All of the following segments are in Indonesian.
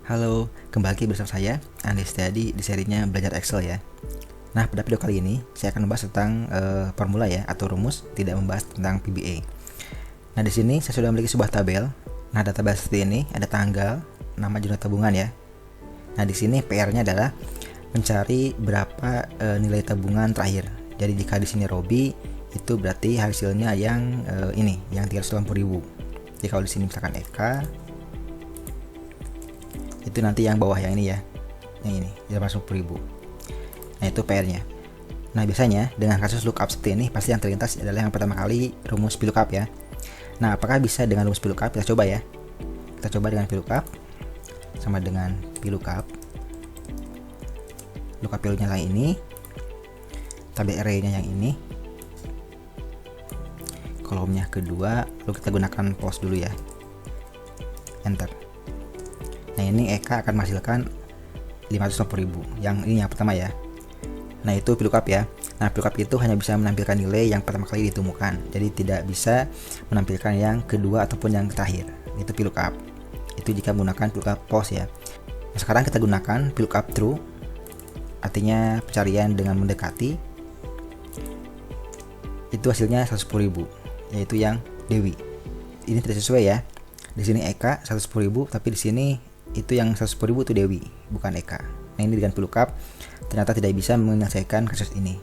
Halo, kembali lagi bersama saya, Andi Setiadi di serinya Belajar Excel ya. Nah, pada video kali ini saya akan membahas tentang formula ya atau rumus, tidak membahas tentang PBA. Nah, di sini saya sudah memiliki sebuah tabel. Nah, ada tabel seperti ini, ada tanggal, nama jumlah tabungan ya. Nah, di sini PR-nya adalah mencari berapa nilai tabungan terakhir. Jadi jika di sini Robi, itu berarti hasilnya yang ini, yang 380.000. Jadi kalau di sini misalkan Eka, itu nanti yang bawah yang ini ya, yang ini 380.000. Nah, itu PR-nya. Nah, biasanya dengan kasus lookup seperti ini pasti yang terlintas adalah yang pertama kali rumus VLOOKUP ya. Nah, apakah bisa dengan rumus VLOOKUP? Kita coba ya. Kita coba dengan VLOOKUP sama dengan VLOOKUP. Lookup value-nya yang ini, tabel array-nya yang ini, kolomnya kedua, lalu kita gunakan pause dulu ya, enter. Nah, ini Eka akan menghasilkan 560.000. Yang ini yang pertama ya. Nah, itu VLOOKUP ya. Nah, VLOOKUP itu hanya bisa menampilkan nilai yang pertama kali ditemukan. Jadi tidak bisa menampilkan yang kedua ataupun yang terakhir. Itu VLOOKUP. Itu jika menggunakan VLOOKUP pause ya. Nah, sekarang kita gunakan VLOOKUP true. Artinya pencarian dengan mendekati. Itu hasilnya 110.000, yaitu yang Dewi. Ini tidak sesuai ya. Di sini Eka 110.000, tapi di sini itu yang 110.000 itu Dewi, bukan Eka. Nah, ini dengan VLOOKUP ternyata tidak bisa menyelesaikan kasus ini.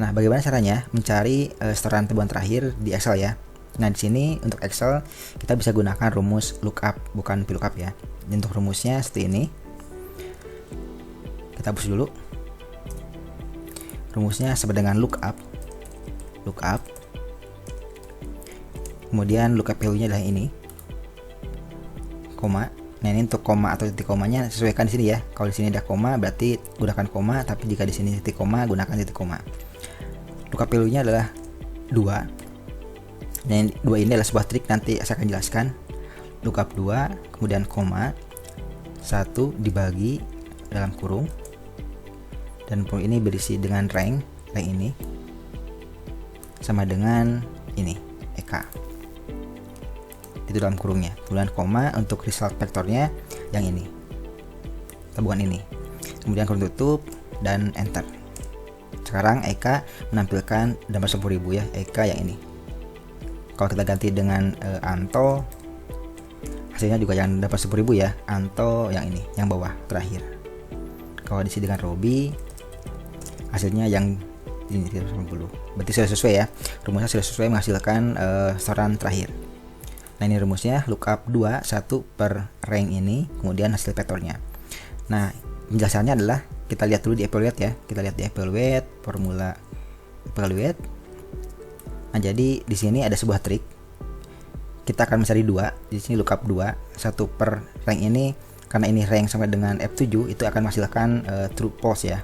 Nah, bagaimana caranya mencari setoran tabungan terakhir di Excel ya? Nah, di sini untuk Excel kita bisa gunakan rumus lookup, bukan VLOOKUP ya. Untuk rumusnya seperti ini. Kita hapus dulu. Rumusnya sama dengan lookup. Kemudian lookup value-nya adalah ini. Koma. Nah, ini untuk koma atau titik komanya sesuaikan di sini ya. Kalau di sini ada koma berarti gunakan koma, tapi jika di sini titik koma gunakan titik koma. Lookup value-nya adalah 2. Nah, 2 ini adalah sebuah trik, nanti saya akan jelaskan. Lookup 2, kemudian koma 1 dibagi dalam kurung. Dan kurung ini berisi dengan rank ini sama dengan ini Eka. Itu dalam kurungnya, kemudian koma untuk result vektornya yang ini, tabungan ini, kemudian kurung tutup dan enter. Sekarang Eka menampilkan 10.000 ya, Eka yang ini. Kalau kita ganti dengan Anto, hasilnya juga yang 10.000 ya, Anto yang ini, yang bawah terakhir. Kalau diisi dengan Robi, hasilnya yang ini 380. Berarti sudah sesuai ya, rumusnya sudah sesuai menghasilkan setoran terakhir. Nah, ini rumusnya lookup 2 1 per rank ini, kemudian hasil vektornya. Nah, penjelasannya adalah kita lihat dulu di evaluate ya. Kita lihat di evaluate, formula evaluate. Nah, jadi di sini ada sebuah trik. Kita akan mencari 2. Di sini lookup 2 1 per rank ini, karena ini rank sama dengan F7, itu akan menghasilkan true false ya.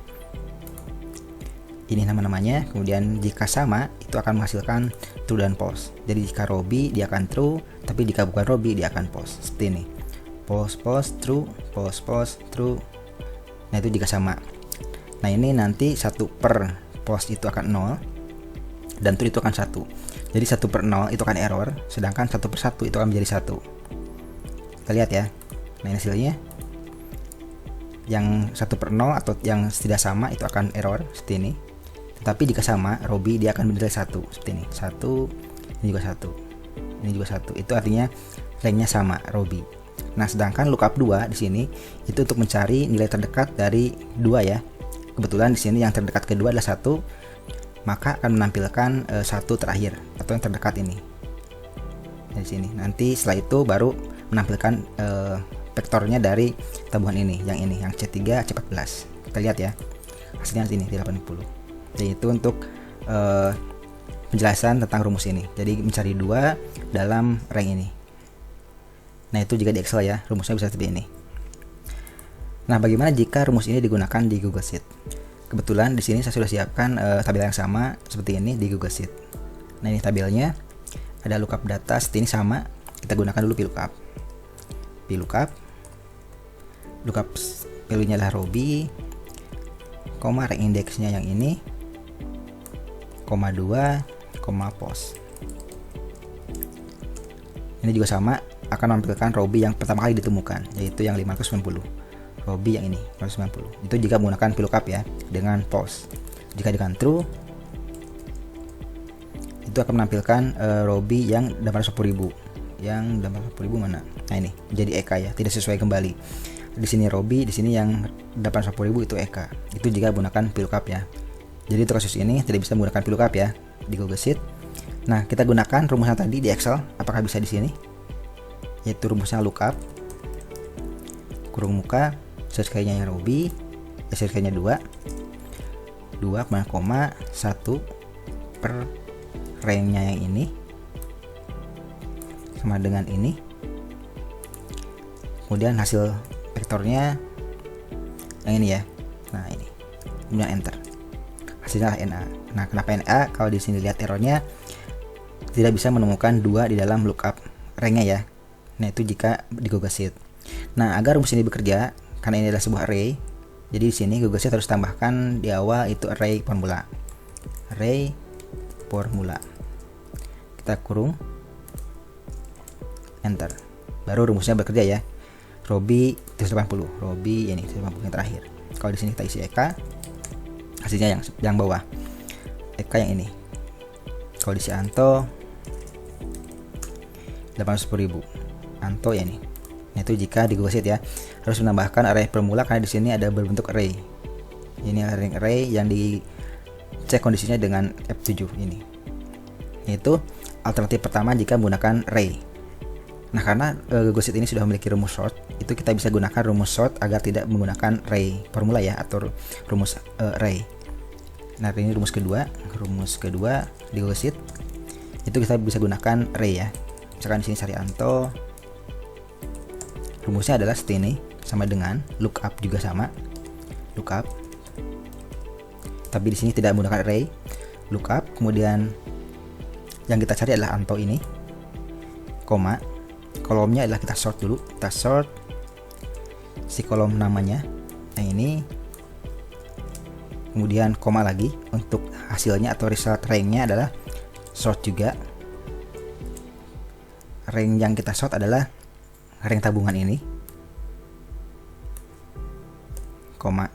Ini nama-namanya, kemudian jika sama itu akan menghasilkan true dan false. Jadi jika Robi dia akan true, tapi jika bukan Robi dia akan false. Seperti ini. False, true, false, true. Nah, itu jika sama. Nah, ini nanti 1 per false itu akan 0 dan true itu akan 1. Jadi 1 per 0 itu akan error, sedangkan 1 per 1 itu akan menjadi 1. Kita lihat ya. Nah, ini hasilnya. Yang 1 per 0 atau yang tidak sama itu akan error seperti ini. Tapi jika sama, Robi dia akan bernilai 1 seperti ini. 1, ini juga 1. Ini juga 1. Itu artinya ranknya sama, Robi. Nah, sedangkan lookup 2 di sini itu untuk mencari nilai terdekat dari 2 ya. Kebetulan di sini yang terdekat kedua adalah 1, maka akan menampilkan 1 terakhir atau yang terdekat ini. Di sini. Nanti setelah itu baru menampilkan vektornya dari tabungan ini, yang C3 C14. Kita lihat ya. Hasilnya sini 80. Jadi itu untuk penjelasan tentang rumus ini. Jadi mencari 2 dalam rank ini. Nah, itu jika di Excel ya, rumusnya bisa seperti ini. Nah, bagaimana jika rumus ini digunakan di Google Sheet? Kebetulan di sini saya sudah siapkan tabel yang sama seperti ini di Google Sheet. Nah, ini tabelnya. Ada lookup data seperti ini sama. Kita gunakan dulu VLOOKUP. Lookup value-nya adalah Robi, koma rank indeksnya yang ini, koma 2, koma post. Ini juga sama, akan menampilkan Robby yang pertama kali ditemukan, yaitu yang 590. Robby yang ini 590. Itu jika menggunakan VLOOKUP ya, dengan false. Jika dengan true, itu akan menampilkan Robby yang 810.000. Yang 810.000 mana? Nah ini jadi EK ya, tidak sesuai kembali. Di sini Robby, di sini yang 810.000 itu EK. Itu jika menggunakan VLOOKUP ya. Jadi untuk kasus ini tidak bisa menggunakan VLOOKUP ya di Google Sheet. Nah, kita gunakan rumusnya tadi di Excel. Apakah bisa di sini? Yaitu rumusnya lookup kurung muka search key-nya yang Robby, search key-nya 2 koma 1 per rank-nya yang ini sama dengan ini. Kemudian hasil vektornya yang ini ya. Nah, ini. Kemudian enter. Hasilnya NA. Nah, kenapa NA? Kalau di sini lihat errornya tidak bisa menemukan 2 di dalam lookup rank-nya ya. Nah, itu jika di Google Sheet. Nah, agar rumus ini bekerja, karena ini adalah sebuah array, jadi di sini Google Sheet harus tambahkan di awal itu array formula. Array formula. Kita kurung enter. Baru rumusnya bekerja ya. Robby 180. Robby ini 180 yang terakhir. Kalau di sini kita isi EK, hasilnya yang bawah. EK yang ini. Kalau diisi Anto 810.000. Anto ya nih. Nah, itu jika di Google Sheet ya, harus menambahkan array formula karena di sini ada berbentuk array. Ini array yang dicek kondisinya dengan F7 ini. Itu alternatif pertama jika menggunakan array. Nah, karena Google Sheet ini sudah memiliki rumus sort, itu kita bisa gunakan rumus sort agar tidak menggunakan array formula ya, atau rumus array. Nah, ini rumus kedua di Google Sheet. Itu kita bisa gunakan array ya. Misalkan di sini cari Anto. Rumusnya adalah seperti ini, sama dengan lookup juga sama. Lookup. Tapi di sini tidak menggunakan array. Lookup, kemudian yang kita cari adalah Anto ini. Koma. Kolomnya adalah kita sort dulu. Kita sort si kolom namanya. Nah, ini. Kemudian koma lagi untuk hasilnya atau result rank-nya adalah sort juga. Rank yang kita sort adalah rank tabungan ini, koma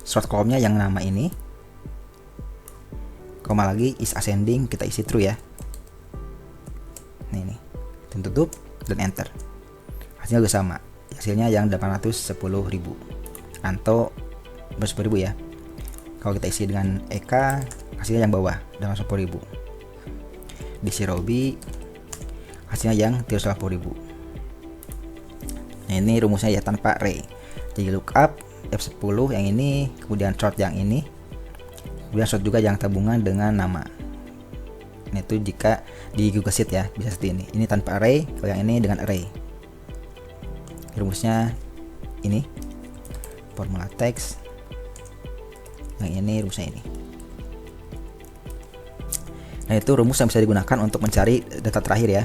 sort kolomnya yang nama ini, koma lagi is ascending, kita isi true ya. Nah, ini tutup dan enter. Hasilnya juga sama, hasilnya yang 810.000. Anto 10.000 ya. Kalau kita isi dengan EK, hasilnya yang bawah 810.000. Di si Robby, hasilnya yang 380.000. Nah, ini rumusnya ya tanpa array. Jadi lookup F10 yang ini, kemudian sort yang ini, kemudian sort juga yang tabungan dengan nama. Nah, itu jika di Google Sheet ya, bisa seperti ini. Ini tanpa array, kalau yang ini dengan array. Rumusnya ini, formula teks. Yang ini rumusnya ini. Nah, itu rumus yang bisa digunakan untuk mencari data terakhir ya.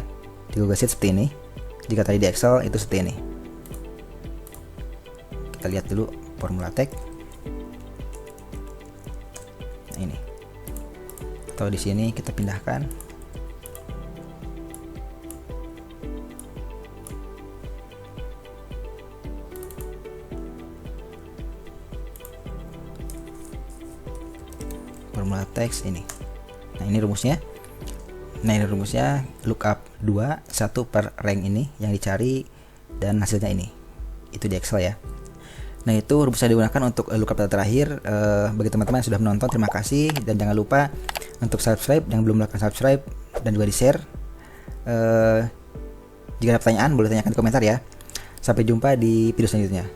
Di Google Sheet seperti ini. Jika tadi di Excel itu seperti ini. Kita lihat dulu formula tag. Nah, ini. Atau di sini kita pindahkan. Formula teks ini. Nah, ini rumusnya. Nah, ini rumusnya lookup 2 1 per rank ini yang dicari dan hasilnya ini. Itu di Excel ya. Nah, itu rumus yang digunakan untuk lookup data terakhir. Bagi teman-teman yang sudah menonton, terima kasih, dan jangan lupa untuk subscribe yang belum melakukan subscribe, dan juga di share. Jika ada pertanyaan boleh tanyakan di komentar ya. Sampai jumpa di video selanjutnya.